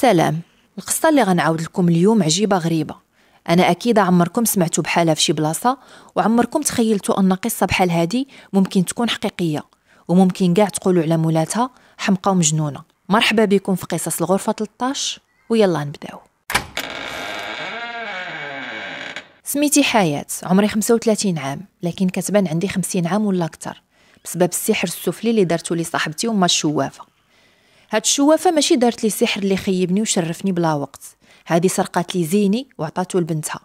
سلام. القصة اللي غنعاود لكم اليوم عجيبة غريبة. أنا أكيد عمركم سمعتوا بحالها في شي بلاصة، وعمركم تخيلتوا أن قصة بحال هذه ممكن تكون حقيقية، وممكن كاع تقولوا على مولاتها حمقى ومجنونة. مرحبا بكم في قصص الغرفة 13، ويلا نبداو. سميتي حياة، عمري 35 عام، لكن كتبان عندي 50 عام ولا أكثر، بسبب السحر السفلي اللي دارتو لي صاحبتي وما الشوافة. هاد الشوافة ماشي دارت لي سحر اللي خيبني وشرفني بلا وقت، هادي سرقات لي زيني وعطاتو لبنتها،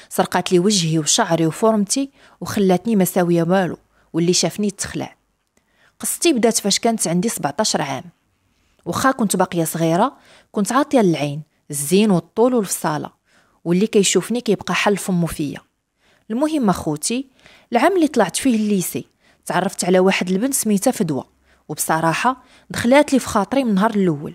سرقات لي وجهي وشعري وفورمتي وخلاتني ما ساويه والو، واللي شافني تخلع. قصتي بدات فاش كانت عندي 17 عام، وخا كنت باقيه صغيره كنت عاطيه للعين الزين والطول والفصاله، واللي كيشوفني كيبقى حل فمو فيا. المهم اخوتي، العام اللي طلعت فيه الليسي تعرفت على واحد البنت سميتها فدوى، وبصراحه دخلات لي في خاطري من نهار الاول.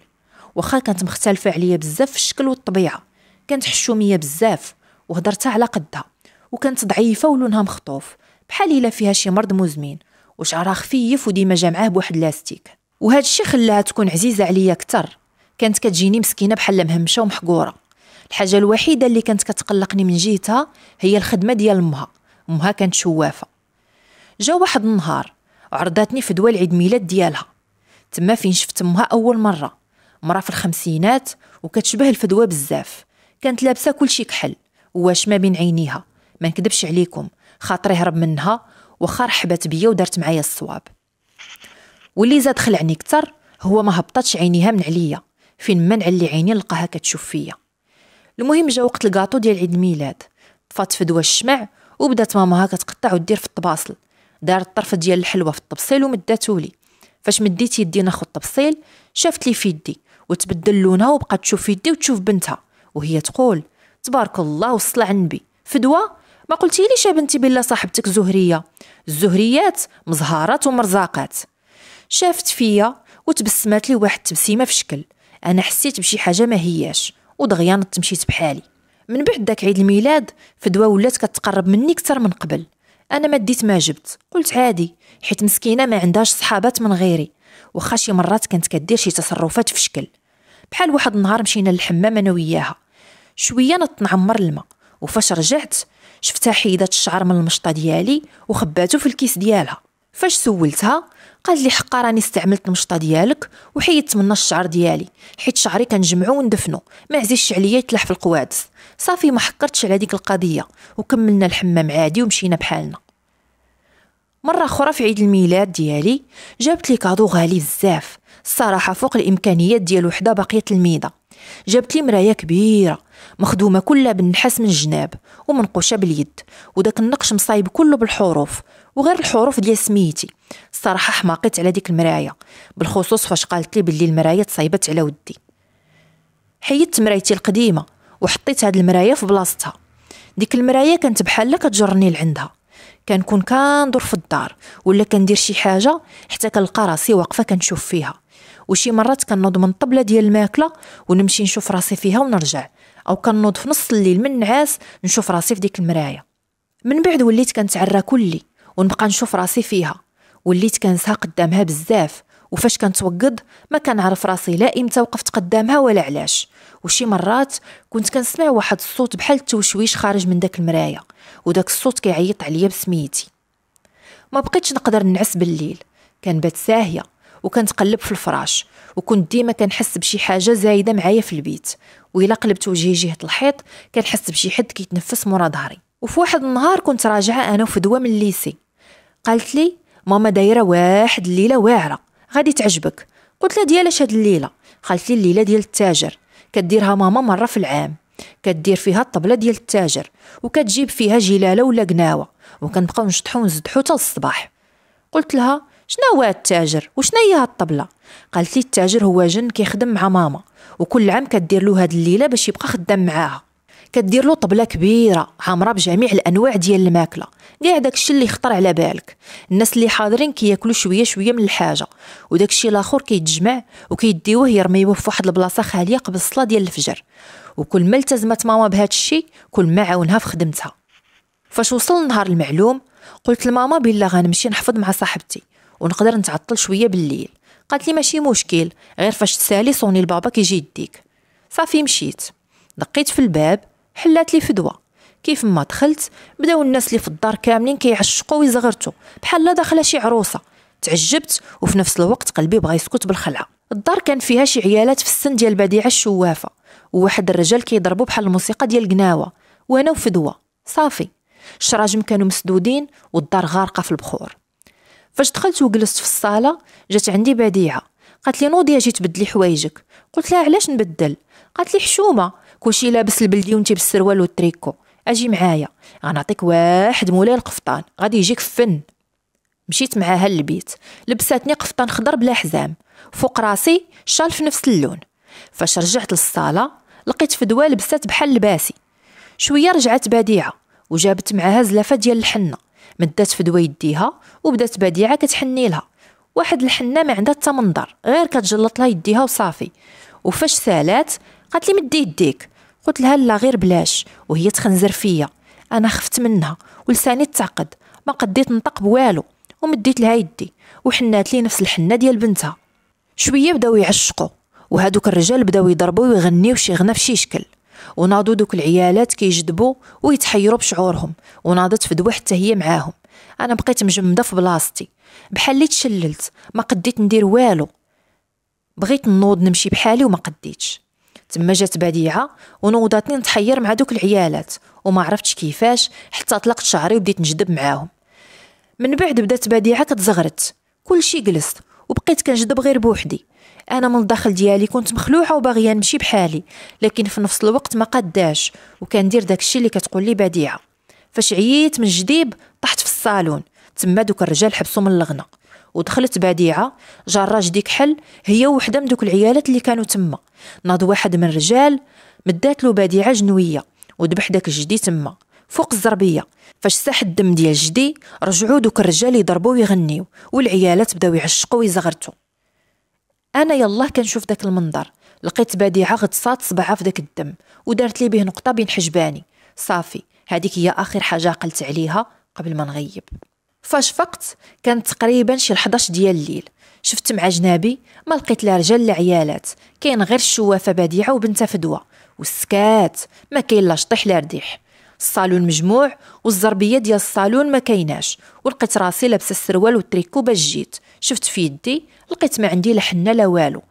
واخا كانت مختلفه عليا بزاف في الشكل والطبيعه، كانت حشوميه بزاف وهضرتها على قدها، وكانت ضعيفه ولونها مخطوف بحال الا فيها شي مرض مزمن، وشعرها خفيف وديما جامعاه بواحد لاستيك. وهذا الشيء خلاها تكون عزيزه عليا اكثر. كانت كتجيني مسكينه بحال مهمشه ومحقوره. الحاجه الوحيده اللي كانت كتقلقني من جهتها هي الخدمه ديال امها كانت شوافه. جا واحد النهار عرضاتني فدوى العيد ميلاد ديالها، تما فين شفت امها اول مره، مرا في الخمسينات وكتشبه الفدوى بزاف، كانت لابسه كلشي كحل واش ما بين عينيها. ما نكذبش عليكم، خاطري هرب منها وخا رحبت بيا ودارت معايا الصواب. واللي زاد خلعني كتر هو ما هبطتش عينيها من عليا، فين ما نعلي عيني نلقاها كتشوف فيا. المهم جا وقت الكاطو ديال عيد الميلاد، طفات فدوى الشمع وبدات ماماها كتقطع ودير في الطباصل، دارت الطرف ديال الحلوه في الطبسيل ومداتولي. فاش مديت يدي ناخذ الطبسيل شافت لي في يدي وتبدل لونها وبقات تشوف في يدي وتشوف بنتها، وهي تقول تبارك الله وصل على النبي. فدوى، ما قلتي ليش يا بنتي بلا صاحبتك زهريه؟ الزهريات مزهارات ومرزاقات. شافت فيا وتبسمات لي واحد التبسيمه في شكل، انا حسيت بشي حاجه ما هياش ودغيا نط مشيت بحالي. من بعد داك عيد الميلاد فدوى ولات كتقرب مني اكثر من قبل. انا ما ديت ما جبت، قلت عادي حيت مسكينه ما عندهاش صحابات من غيري، واخا شي مرات كانت كدير شي تصرفات في شكل. بحال واحد النهار مشينا للحمام انا وياها، شويه نط نعمر الماء، وفاش رجعت شفتها حيدات الشعر من المشطه ديالي وخباتو في الكيس ديالها. فاش سولتها قالت لي حقا راني استعملت المشطه ديالك وحيدت منها الشعر ديالي، حيت شعري كنجمعو وندفنو، ما عزيزش عليا يتلح في القوادس. صافي ما حكرتش على ديك القضيه وكملنا الحمام عادي ومشينا بحالنا. مرة أخرى في عيد الميلاد ديالي جابت لي كادو غالي بزاف، الصراحة فوق الإمكانيات ديال وحدة باقية تلميذة. جابت لي مراية كبيرة مخدومة كلها بالنحاس من الجناب ومنقوشة باليد، وداك النقش مصايب كله بالحروف وغير الحروف ديال سميتي. الصراحة حماقيت على ديك المراية، بالخصوص فاش قالت لي باللي المراية تصايبت على ودي. حيدت مرايتي القديمة وحطيت هاد المراية في بلاصتها. ديك المراية كانت بحال كتجرني لعندها، كنكون كندور في الدار ولا كندير شي حاجه حتى كنلقى راسي واقفه كنشوف فيها، وشي مرات كنوض من الطبله ديال الماكله ونمشي نشوف راسي فيها ونرجع، او كنوض في نص الليل من النعاس نشوف راسي في ديك المرايه. من بعد وليت كنتعرى كلي ونبقى نشوف راسي فيها، وليت كنسها قدامها بزاف، وفاش كنتوقد ما كنعرف راسي لا امتى وقفت قدامها ولا علاش. وشي مرات كنت كنسمع واحد الصوت بحال التوشويش خارج من داك المرايه، وداك الصوت كيعيط عليا بسميتي. ما بقيتش نقدر نعس بالليل، كنبات ساهيه وكنتقلب في الفراش، وكنت ديما كنحس بشي حاجه زايده معايا في البيت، وإلا قلبت وجهي جهه الحيط كنحس بشي حد كيتنفس مورا ظهري. وفي واحد النهار كنت راجعه انا وفدوى من الليسي، قالت لي ماما دايره واحد الليله واعره غادي تعجبك. قلت لها ديالاش هاد الليله؟ قالت لي الليله ديال التاجر، كديرها ماما مره في العام، كدير فيها الطبله ديال التاجر وكتجيب فيها جلاله ولا قناوه، وكنبقاو نشطحو ونزدحو حتى الصباح. قلت لها شنو هو التاجر وشنو هي هاد الطبله؟ قالت لي التاجر هو جن كيخدم مع ماما، وكل عام كدير له هاد الليله باش يبقى خدام معاها، كدير له طبله كبيره عامره بجميع الانواع ديال الماكله، كاع داكشي اللي يخطر على بالك. الناس اللي حاضرين كياكلوا شويه شويه من الحاجه، وداكشي الاخر كيتجمع وكيديوه يرميوه في واحد البلاصه خاليه قبل الصلاه ديال الفجر. وكل ما التزمت ماما بهذا الشيء كل ما عاونها في خدمتها. فاش وصل النهار المعلوم قلت لماما بلا غنمشي نحفظ مع صاحبتي ونقدر نتعطل شويه بالليل. قالت لي ماشي مشكل، غير فاش تسالي صوني البابا كيجي يديك. صافي مشيت دقيت في الباب، حلات لي فدوه. كيف ما دخلت بداو الناس اللي في الدار كاملين كيعشقوا ويزغرتوا بحال لا داخله شي عروسه. تعجبت وفي نفس الوقت قلبي بغى يسكت بالخلعه. الدار كان فيها شي عيالات في السن ديال بديعه الشوافه، وواحد الرجال كيضربوا بحال الموسيقى ديال القناوه، وانا وفدوه. صافي الشراجم كانوا مسدودين والدار غارقه في البخور. فاش دخلت وجلست في الصاله جات عندي بديعه، قالت لي نوضي اجي تبدلي حوايجك. قلت لها علاش نبدل؟ قالت لي حشومه، كلشي لابس البلدي وانتي بالسروال والتريكو. اجي معايا غنعطيك واحد مولاي القفطان غادي يجيك فن. مشيت معاها للبيت، لبساتني قفطان خضر بلا حزام، فوق راسي شال في نفس اللون. فاش رجعت للصاله لقيت فدوه لبسات بحال لباسي. شويه رجعت بديعه وجابت معاها زلافه ديال الحنه، مدات فدوه يديها وبدات بديعه كتحني لها. واحد الحنه ما عندها حتى منظر، غير كتجلط لها يديها وصافي. وفاش سالات قالت لي مدي يديك. قلت لها لا غير بلاش، وهي تخنزر فيا. انا خفت منها ولساني تعقد، ما قديت نطق بوالو، ومديت لها يدي وحنات لي نفس الحنه ديال بنتها. شويه بداو يعشقوا، وهادوك الرجال بداو يضربوا ويغنيو شي غنى بشي شكل، وناضوا دوك العيالات كيجذبوا ويتحيروا بشعورهم، وناضت فدوه حتى هي معاهم. انا بقيت مجمده في بلاصتي بحال اللي تشللت، ما قديت ندير والو. بغيت نوض نمشي بحالي وما قديتش. تما جات بديعه ونوضاتني نتحير مع دوك العيالات، وما عرفتش كيفاش حتى طلقت شعري وبديت نجدب معاهم. من بعد بدات بديعه كتزغرت، كلشي جلست وبقيت كنجدب غير بوحدي. انا من الداخل ديالي كنت مخلوعه وباغيه نمشي بحالي، لكن في نفس الوقت ما قداش، وكندير داكشي اللي كتقول لي بديعه. فاش عييت من جديب طحت في الصالون، تما دوك الرجال حبسوا من الغنى، ودخلت بديعه جراج ديك حل هي وحده من دوك العيالات اللي كانوا تما. ناض واحد من الرجال مدات له بديعه جنويه وذبح داك الجدي تما فوق الزربيه. فاش ساح الدم ديال جدي رجعوا دوك الرجال يضربوا ويغنيو، والعيالات بداو يعشقوا ويزغرتوا. انا يلاه كنشوف داك المنظر، لقيت بديعه غطسات صبعها في داك الدم ودارت لي به نقطه بين حجباني. صافي هذيك هي اخر حاجه عقلت عليها قبل ما نغيب. فاش فقت كانت تقريبا شي 11 ديال الليل. شفت مع جنابي ما لقيت لا رجال لا عيالات، كاين غير الشوافه بديعه وبنتها فدوه، والسكات ما كاين لا شطيح لا رديح. الصالون مجموع والزربيه ديال الصالون ما كايناش، ولقيت راسي لابسه السروال والتريكو. باش جيت شفت في يدي لقيت ما عندي لا حنه لا والو.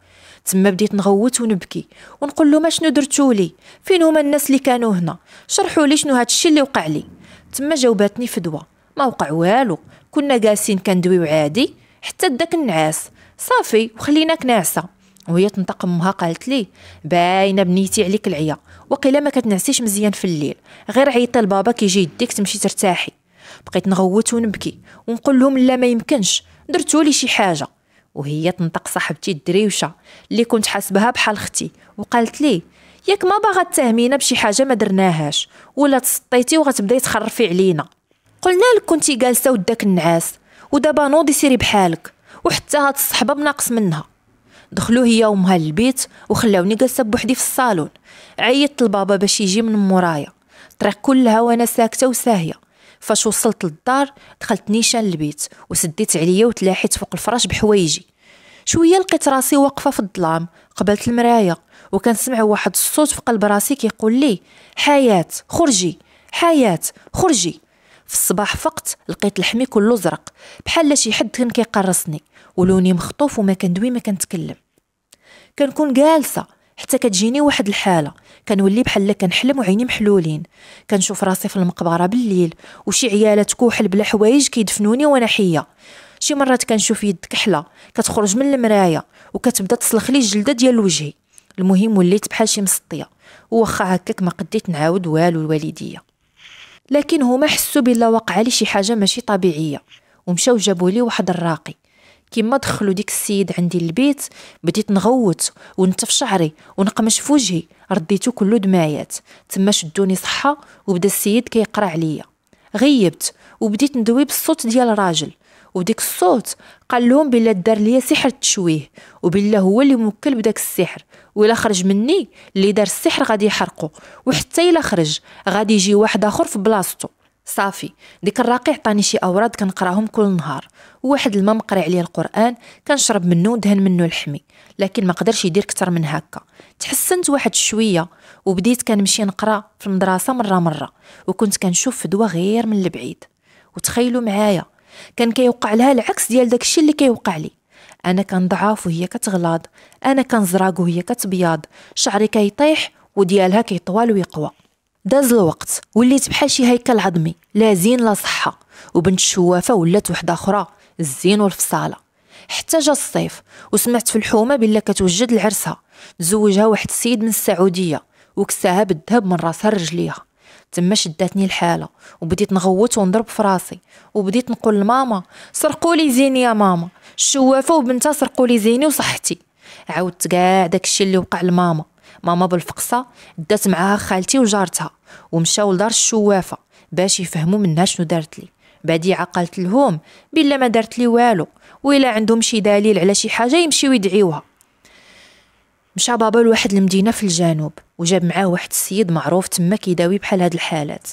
تما بديت نغوت ونبكي ونقول له ما شنو درتوا لي، فين هما الناس اللي كانوا هنا، شرحوا لي شنو هاد الشيء اللي وقع لي. تما جاوباتني فدوه ما وقع والو، كنا جالسين كندويو عادي حتى داك النعاس صافي وخليناك ناعسه. وهي تنطق امها قالت لي باينه بنيتي عليك العيا، وقيلا ما كتنعسيش مزيان في الليل، غير عيطي لبابا كيجي يديك تمشي ترتاحي. بقيت نغوت ونبكي ونقول لهم لا ما يمكنش، درتوا لي شي حاجه. وهي تنطق صاحبتي الدريوشه اللي كنت حاسبها بحال اختي وقالت لي ياك ما باغا تهمينا بشي حاجه ما درناهاش، ولا تسطيتي وغتبداي تخرفي علينا. قلنا لك كنتي جالسه وداك النعاس، ودابا نوضي سيري بحالك، وحتى هاد الصحبه بناقص منها. دخلوا هي وامها للبيت وخلاوني جالسه بوحدي في الصالون. عيطت لبابا باش يجي من مورايا، الطريق كلها وانا ساكته وساهيه. فاش وصلت للدار دخلت نيشان للبيت وسديت عليا وتلاحيت فوق الفراش بحوايجي. شويه لقيت راسي واقفه في الظلام قبلت المرايه، وكنسمع واحد الصوت في قلب راسي كيقول لي حياه خرجي، حياه خرجي. في الصباح فقت لقيت لحمي كله زرق بحال شي حد كان كيقرصني، ولوني مخطوف وما كندوي ما كنتكلم. كنكون جالسه حتى كتجيني واحد الحاله، كنولي بحال كنحلم وعيني محلولين. كنشوف راسي في المقبره بالليل وشي عيالات كوحل بلا حوايج كيدفنوني وانا حيه. شي مرات كنشوف يد كحله كتخرج من المرايه وكتبدا تصلخ لي الجلده ديال وجهي. المهم وليت بحال شي مسطيه، وواخا هكاك ما قديت نعاود والو الوالديه. لكن هما حسوا بلا وقع لي شي حاجه ماشي طبيعيه، ومشاو جابوا لي واحد الراقي. كيما دخلوا ديك السيد عندي البيت بديت نغوت ونتف شعري ونقمش في وجهي، رديتو كله دمايات. تما شدوني صحه وبدا السيد كيقرا عليا. غيبت وبديت ندوي بالصوت ديال الراجل، وديك الصوت قال لهم بلا دار ليا سحر التشويه، وبلا هو اللي موكل بداك السحر، وإلا خرج مني اللي دار السحر غادي يحرقه، وحتى إلا خرج غادي يجي واحد اخر في بلاصتو. صافي ديك الراقي عطاني شي اوراد كنقراهم كل نهار، وواحد الماء مقري عليه القران كنشرب منه ودهن منه الحمي، لكن ما قدرش يدير اكثر من هكا. تحسنت واحد شويه وبديت كنمشي نقرا في المدرسه مره وكنت كنشوف فدوى غير من البعيد. وتخيلوا معايا كان كيوقع لها العكس ديال داكشي اللي كيوقع لي. انا كنضعف وهي كتغلاض، انا كنزراق وهي كتبياض، شعري كيطيح وديالها كيطوال ويقوى. داز الوقت وليت بحال شي هيكل عظمي لا زين لا صحه، وبنت الشوافه ولات وحده اخرى الزين والفصاله. حتى جا الصيف وسمعت في الحومه بلا كتوجد لعرسها، تزوجها واحد السيد من السعوديه وكساها بالذهب من راسها لرجليها. تما شداتني الحاله وبديت نغوت ونضرب في راسي، وبديت نقول لماما سرقوا لي زيني يا ماما، الشوافه وبنتها سرقوا لي زيني وصحتي. عاودت كاع داكشي اللي وقع لماما. ماما بالفقصه دات معاها خالتي وجارتها ومشاو لدار الشوافه باش يفهموا منها شنو دارت لي. بعدي عقلت لهم بلا ما دارت لي والو، وإلا عندهم شي دليل على شي حاجه يمشيو يدعيوها. مشى بابا لواحد المدينه في الجنوب وجاب معاه واحد السيد معروف تما كيداوي بحال هاد الحالات.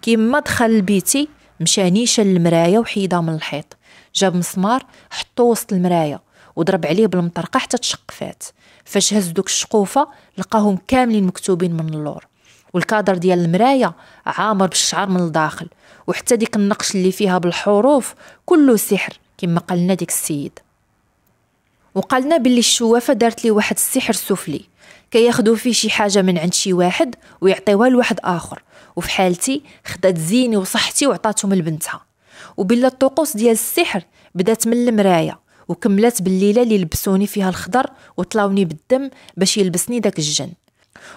كيما دخل لبيتي مشى نيشان المرايه وحيدها من الحيط، جاب مسمار حطو وسط المرايه وضرب عليه بالمطرقه حتى تشقفات. فاش هز دوك الشقوفه لقاهم كاملين مكتوبين من اللور، والكادر ديال المرايه عامر بالشعر من الداخل، وحتى ديك النقش اللي فيها بالحروف كله سحر كما قالنا ديك السيد. وقالنا باللي الشوافه دارت لي واحد السحر السفلي كياخدوا فيه شي حاجه من عند شي واحد ويعطيوها لواحد اخر، وفي حالتي خدات زيني وصحتي وعطاتهم لبنتها. وبلا الطقوس ديال السحر بدات من المرايه وكملت بالليله اللي لبسوني فيها الخضر وطلاوني بالدم باش يلبسني داك الجن.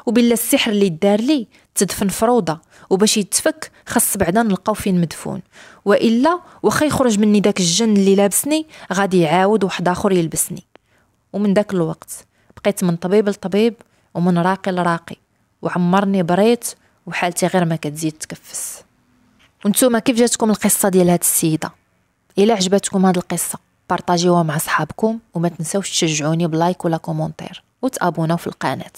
وبلا السحر اللي دار لي تدفن فروضه، وباش يتفك خاص بعدا نلقاو فين مدفون، والا واخا يخرج مني داك الجن اللي لابسني غادي يعاود واحد اخر يلبسني. ومن داك الوقت بقيت من طبيب لطبيب ومن راقي لراقي، وعمرني بريت وحالتي غير ما كتزيد تكفس. وانتوما كيف جاتكم القصه ديال هاد السيده؟ الا عجبتكم هاد القصه بارطاجيوها مع صحابكم، وما تنساوش تشجعوني بلايك ولا كومونتير وتابوناو في القناه.